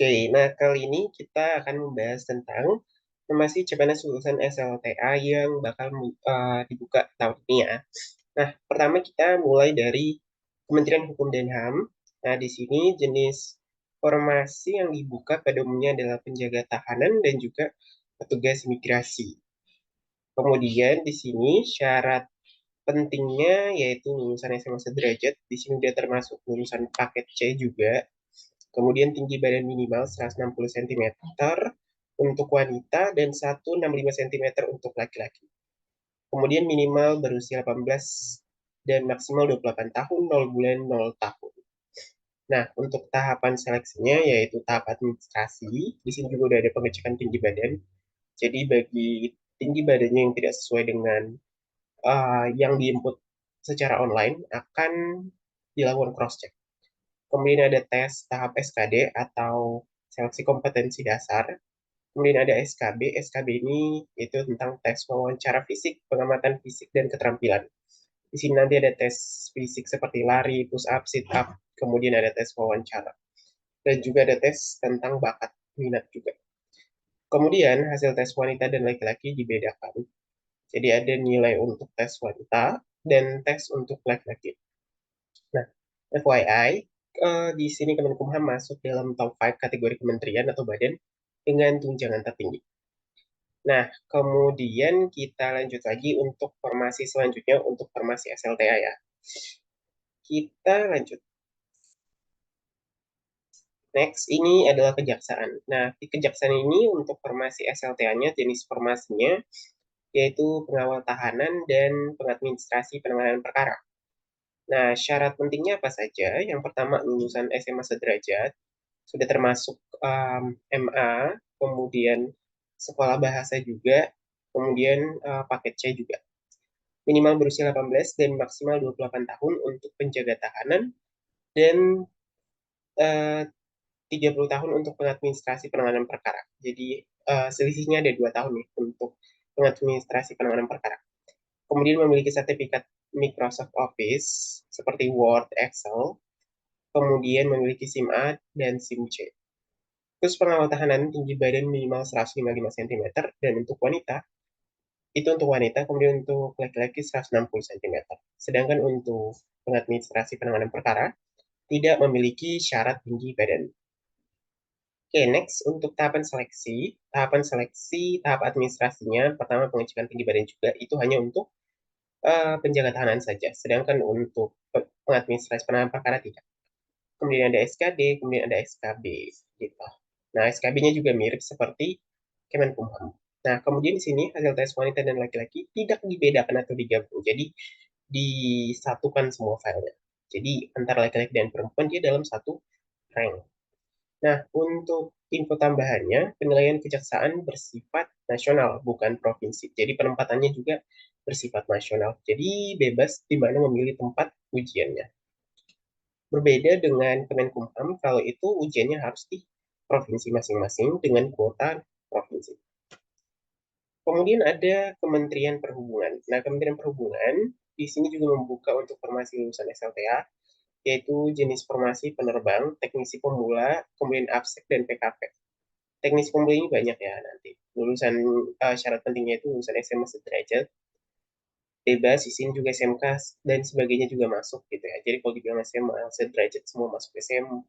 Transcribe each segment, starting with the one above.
Oke, nah kali ini kita akan membahas tentang informasi CPNS lulusan SLTA yang bakal dibuka tahun ini ya. Nah, pertama kita mulai dari Kementerian Hukum dan HAM. Nah, di sini jenis formasi yang dibuka pada umumnya adalah penjaga tahanan dan juga petugas imigrasi. Kemudian di sini syarat pentingnya yaitu lulusan SMA sederajat. Di sini dia termasuk lulusan paket C juga. Kemudian tinggi badan minimal 160 cm untuk wanita dan 165 cm untuk laki-laki. Kemudian minimal berusia 18 dan maksimal 28 tahun, 0 bulan, 0 tahun. Nah, untuk tahapan seleksinya yaitu tahap administrasi, di sini juga udah ada pengecekan tinggi badan. Jadi bagi tinggi badannya yang tidak sesuai dengan yang diinput secara online akan dilakukan cross check. Kemudian ada tes tahap SKD atau seleksi kompetensi dasar. Kemudian ada SKB. SKB ini itu tentang tes wawancara fisik, pengamatan fisik, dan keterampilan. Di sini nanti ada tes fisik seperti lari, push up, sit up. Kemudian ada tes wawancara. Dan juga ada tes tentang bakat minat juga. Kemudian hasil tes wanita dan laki-laki dibedakan. Jadi ada nilai untuk tes wanita dan tes untuk laki-laki. Nah, FYI, di sini Kemenkumham masuk dalam top 5 kategori kementerian atau badan dengan tunjangan tertinggi. Nah, kemudian kita lanjut lagi untuk formasi selanjutnya untuk formasi SLTA ya. Kita lanjut. Next, ini adalah kejaksaan. Nah, di kejaksaan ini untuk formasi SLTA-nya, jenis formasinya yaitu pengawal tahanan dan pengadministrasi penanganan perkara. Nah, syarat pentingnya apa saja? Yang pertama, lulusan SMA sederajat, sudah termasuk MA, kemudian sekolah bahasa juga, kemudian paket C juga. Minimal berusia 18 dan maksimal 28 tahun untuk penjaga tahanan, dan 30 tahun untuk pengadministrasi penanganan perkara. Jadi selisihnya ada 2 tahun nih untuk pengadministrasi penanganan perkara. Kemudian memiliki sertifikat Microsoft Office seperti Word, Excel, kemudian memiliki SIM A dan SIM C. Terus pengawal tahanan tinggi badan minimal 155 cm dan untuk wanita itu untuk wanita, kemudian untuk laki-laki 160 cm. Sedangkan untuk pengadministrasi penanganan perkara tidak memiliki syarat tinggi badan. Oke, next untuk tahapan seleksi. Tahapan seleksi, tahap administrasinya, pertama pengecekan tinggi badan juga, itu hanya untuk penjaga tahanan saja. Sedangkan untuk pengadministrasi penanganan perkara tidak. Kemudian ada SKD, kemudian ada SKB, gitu. Nah, SKB-nya juga mirip seperti Kemenkumham. Nah, kemudian di sini hasil tes wanita dan laki-laki tidak dibedakan atau digabung. Jadi, disatukan semua filenya. Jadi, antara laki-laki dan perempuan dia dalam satu rank. Nah, untuk info tambahannya, penilaian kejaksaan bersifat nasional, bukan provinsi. Jadi, penempatannya juga bersifat nasional. Jadi, bebas di mana memilih tempat ujiannya. Berbeda dengan Kemenkumham, kalau itu ujiannya harus di provinsi masing-masing dengan kuota provinsi. Kemudian ada Kementerian Perhubungan. Nah, Kementerian Perhubungan di sini juga membuka untuk formasi lulusan SLTA, yaitu jenis formasi penerbang, teknisi pemula, kemudian ABSEK dan PKP. Teknisi pemula ini banyak ya nanti. Lulusan syarat pentingnya itu lulusan SMA sederajat, bebas, di sini juga SMK dan sebagainya juga masuk gitu ya. Jadi kalau dibilang SMA sederajat semua masuk SMA,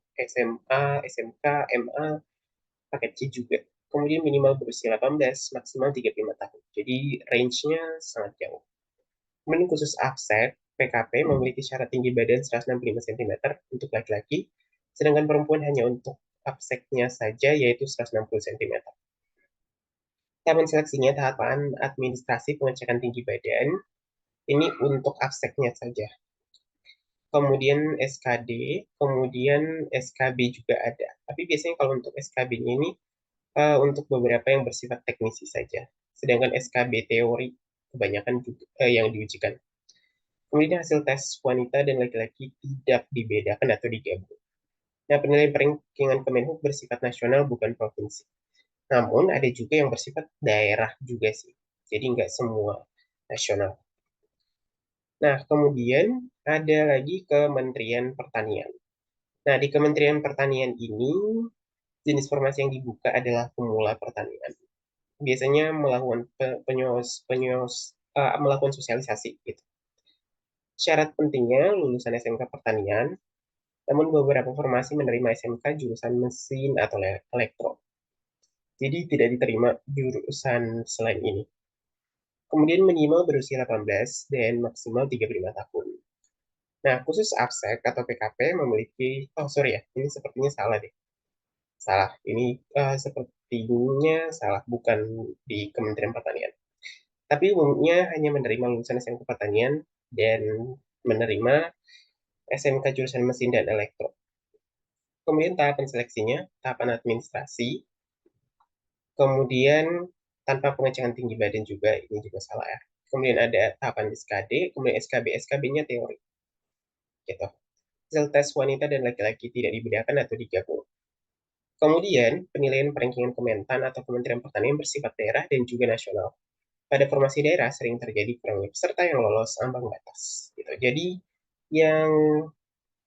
SMK, MA, paket C juga. Kemudian minimal berusia 18, maksimal 35 tahun. Jadi range-nya sangat jauh. Kemudian khusus ABSEK, PKP memiliki syarat tinggi badan 165 cm untuk laki-laki, sedangkan perempuan hanya untuk ABSEK-nya saja yaitu 160 cm. Tahapan seleksinya tahapan administrasi pengecekan tinggi badan, ini untuk ABSEK-nya saja. Kemudian SKD, kemudian SKB juga ada. Tapi biasanya kalau untuk SKB-nya ini untuk beberapa yang bersifat teknisi saja. Sedangkan SKB teori kebanyakan juga, yang diujikan. Kemudian hasil tes wanita dan laki-laki tidak dibedakan atau digabung. Nah, penilaian peringkingan Kemenhub bersifat nasional bukan provinsi. Namun ada juga yang bersifat daerah juga sih. Jadi nggak semua nasional. Nah, kemudian ada lagi Kementerian Pertanian. Nah, di Kementerian Pertanian ini Jenis formasi yang dibuka adalah pemula pertanian. Biasanya melakukan sosialisasi gitu. Syarat pentingnya lulusan SMK pertanian, namun beberapa formasi menerima SMK jurusan mesin atau elektro. Jadi tidak diterima jurusan selain ini. Kemudian minimal berusia 18 dan maksimal 35 tahun. Nah, khusus APSEK atau PKP memiliki, oh sorry ya, ini sepertinya salah deh. Salah, ini sepertinya salah, bukan di Kementerian Pertanian. Tapi umumnya hanya menerima lulusan SMK Pertanian dan menerima SMK jurusan mesin dan elektro. Kemudian tahapan seleksinya, tahapan administrasi, kemudian tanpa pengecekan tinggi badan juga, ini juga salah ya. Kemudian ada tahapan SKD, kemudian SKB, SKB-nya teori. Gitu. Hasil tes wanita dan laki-laki tidak dibedakan atau digabung. Kemudian, penilaian perankingan Kementan atau Kementerian Pertanian bersifat daerah dan juga nasional. Pada formasi daerah sering terjadi kurangnya peserta yang lolos ambang batas. Gitu. Jadi, yang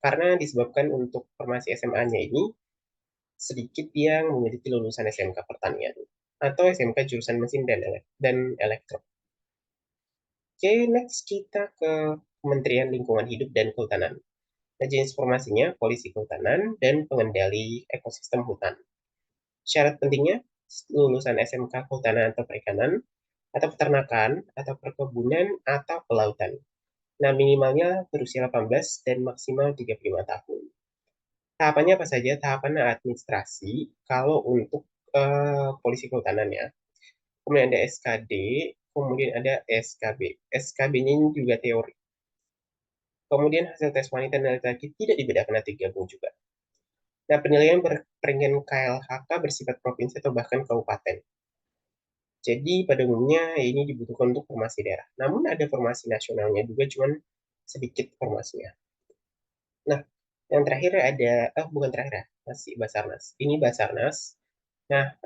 karena disebabkan untuk formasi SMA-nya ini sedikit yang memiliki lulusan SMK Pertanian atau SMK jurusan mesin dan elektro. Oke, next kita ke Kementerian Lingkungan Hidup dan Kehutanan. Nah, jenis formasinya polisi kehutanan dan pengendali ekosistem hutan. Syarat pentingnya lulusan SMK Kehutanan atau Perikanan, atau Peternakan, atau Perkebunan, atau Kelautan. Nah, minimalnya berusia 18 dan maksimal 35 tahun. Tahapannya apa saja? Tahapannya administrasi, kalau untuk polisi kehutanan ya. Kemudian ada SKD, kemudian ada SKB. SKB-nya juga teori. Kemudian hasil tes wanita dan laki-laki tidak dibedakan atau digabung juga. Nah, penilaian berperingkat KLHK bersifat provinsi atau bahkan kabupaten. Jadi pada umumnya ini dibutuhkan untuk formasi daerah. Namun ada formasi nasionalnya juga, cuman sedikit formasinya. Nah, yang terakhir ada, bukan terakhir ya, masih Basarnas. Ini Basarnas. Nah,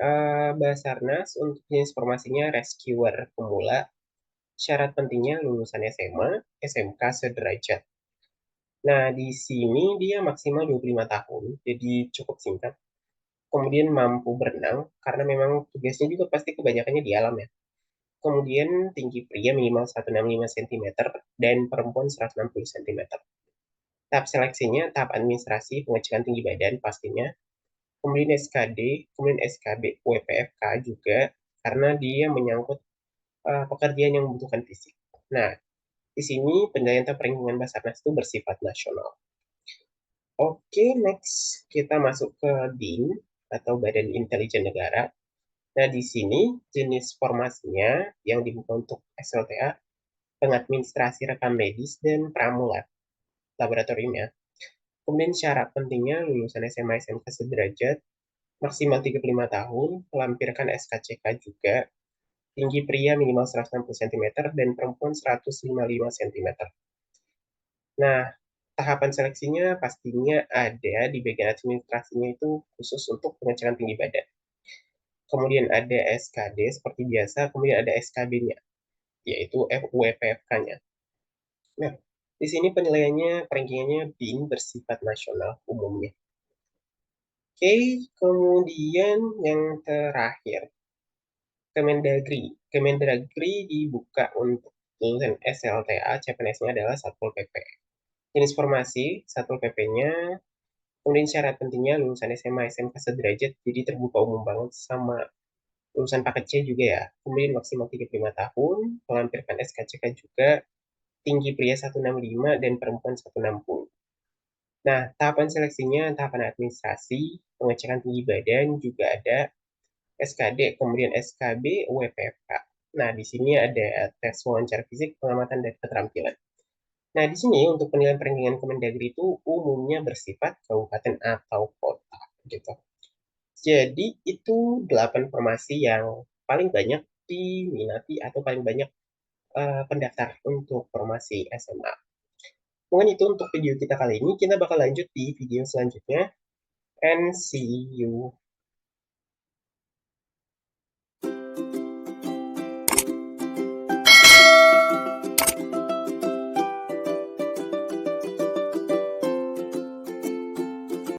Basarnas untuk jenis formasinya rescuer pemula. Syarat pentingnya lulusan SMA, SMK sederajat. Nah, di sini dia maksimal 25 tahun, jadi cukup singkat. Kemudian mampu berenang, karena memang tugasnya juga pasti kebanyakannya di alam ya. Kemudian tinggi pria minimal 165 cm dan perempuan 160 cm. Tahap seleksinya, tahap administrasi, pengecekan tinggi badan pastinya. Kemudian SKD, kemudian SKB, WPFK juga, karena dia menyangkut pekerjaan yang membutuhkan fisik. Nah, di sini penilaian atau peringkat Basarnas itu bersifat nasional. Oke, next kita masuk ke BIN atau Badan Intelijen Negara. Nah, di sini jenis formasinya yang dibuka untuk SLTA, pengadministrasi rekam medis dan pramulat laboratoriumnya. Kemudian syarat pentingnya lulusan SMA SMK sederajat, maksimal 35 tahun, melampirkan SKCK juga, tinggi pria minimal 160 cm dan perempuan 155 cm. Nah, tahapan seleksinya pastinya ada di bagian administrasinya itu khusus untuk pengecekan tinggi badan. Kemudian ada SKD seperti biasa, kemudian ada SKB-nya, yaitu FUEPFK-nya. Nah, di sini penilaiannya, perankingannya BIN bersifat nasional umumnya. Oke, kemudian yang terakhir, Kemendagri. Kemendagri dibuka untuk lulusan SLTA, CPNS-nya adalah Satpol PP. Jenis formasi, Satpol PP-nya, kemudian syarat pentingnya lulusan SMA, SMK sederajat, jadi terbuka umum banget sama lulusan paket C juga ya. Kemudian maksimal 35 tahun, melampirkan SKCK juga, tinggi pria 165 dan perempuan 160. Nah, tahapan seleksinya, tahapan administrasi, pengecekan tinggi badan, juga ada SKD, kemudian SKB, WPFK. Nah, di sini ada tes wawancara fisik, pengamatan, dan keterampilan. Nah, di sini untuk penilaian perankingan Kemendagri itu umumnya bersifat kabupaten atau kota, gitu. Jadi, itu 8 formasi yang paling banyak diminati atau paling banyak pendaftar untuk formasi SMA. Mungkin itu untuk video kita kali ini. Kita bakal lanjut di video selanjutnya. And see you.